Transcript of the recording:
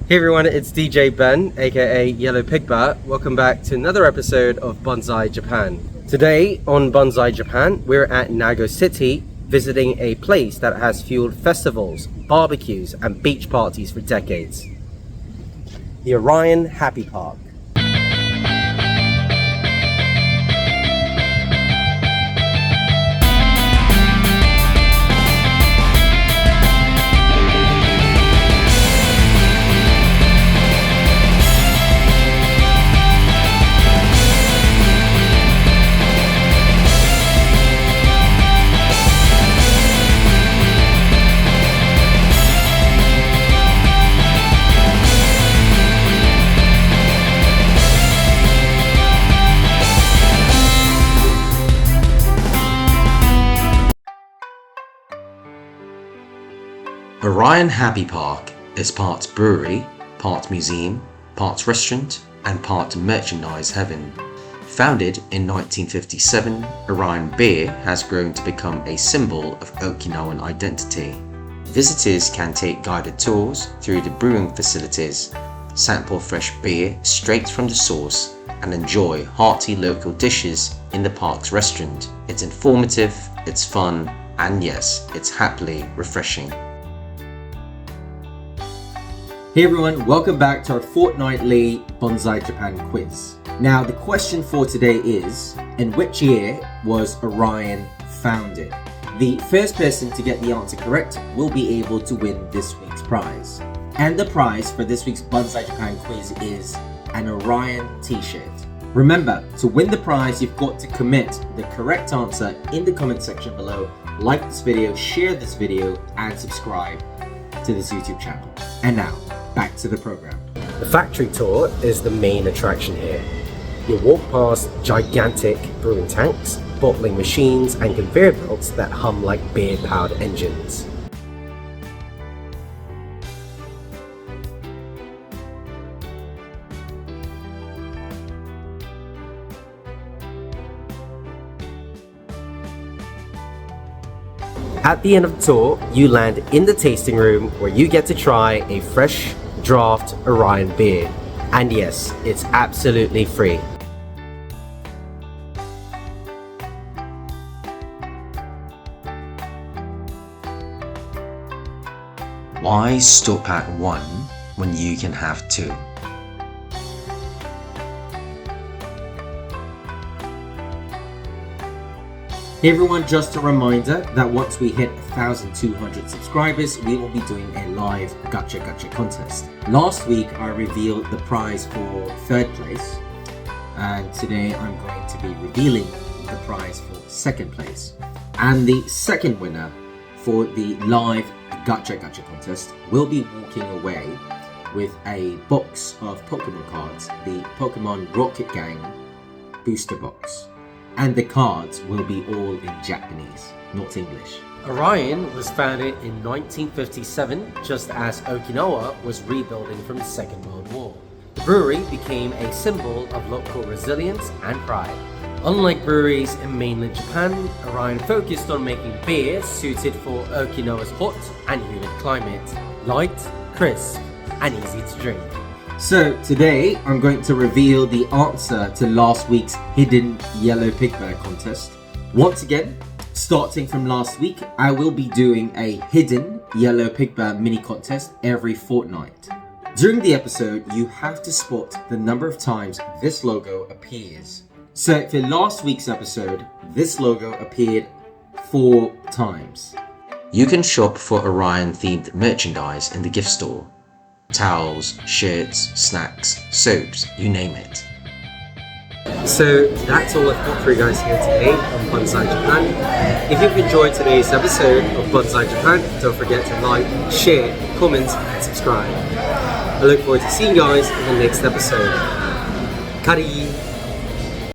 Hey everyone, it's DJ Ben, aka Yellow Pigbat. Welcome back to another episode of Banzai Japan. Today on Banzai Japan, we're at Nago City, visiting a place that has fueled festivals, barbecues, and beach parties for decades. The Orion Happy Park. Orion Happy Park is part brewery, part museum, part restaurant, and part merchandise heaven. Founded in 1957, Orion Beer has grown to become a symbol of Okinawan identity. Visitors can take guided tours through the brewing facilities, sample fresh beer straight from the source, and enjoy hearty local dishes in the park's restaurant. It's informative, it's fun, and yes, it's happily refreshing. Hey everyone, welcome back to our fortnightly Bonsai Japan quiz. Now the question for today is, in which year was Orion founded? The first person to get the answer correct will be able to win this week's prize. And the prize for this week's Bonsai Japan quiz is an Orion t-shirt. Remember, to win the prize, you've got to commit the correct answer in the comment section below, like this video, share this video, and subscribe to this YouTube channel. And now, back to the program. The factory tour is the main attraction here. You'll walk past gigantic brewing tanks, bottling machines, and conveyor belts that hum like beer-powered engines. At the end of the tour, you land in the tasting room where you get to try a fresh draft Orion beer. And yes, it's absolutely free. Why stop at one when you can have two? Hey everyone, just a reminder that once we hit 1,200 subscribers, we will be doing a live Gacha contest. Last week I revealed the prize for third place, and today I'm going to be revealing the prize for second place. And the second winner for the live Gacha contest will be walking away with a box of Pokemon cards, the Pokemon Rocket Gang Booster Box. And the cards will be all in Japanese, not English. Orion was founded in 1957, just as Okinawa was rebuilding from the Second World War. The brewery became a symbol of local resilience and pride. Unlike breweries in mainland Japan, Orion focused on making beer suited for Okinawa's hot and humid climate, light, crisp, and easy to drink. So today I'm going to reveal the answer to last week's hidden Yellow Pigbat contest. Once again, starting from last week, I will be doing a hidden Yellow Pigbat mini contest every fortnight. During the episode, you have to spot the number of times this logo appears. So for last week's episode, this logo appeared 4 times. You can shop for Orion themed merchandise in the gift store. Towels, shirts, snacks, soaps, you name it. So that's all I've got for you guys here today on Bonsai Japan. If you've enjoyed today's episode of Bonsai Japan, don't forget to like, share, comment, and subscribe. I look forward to seeing you guys in the next episode. Kari!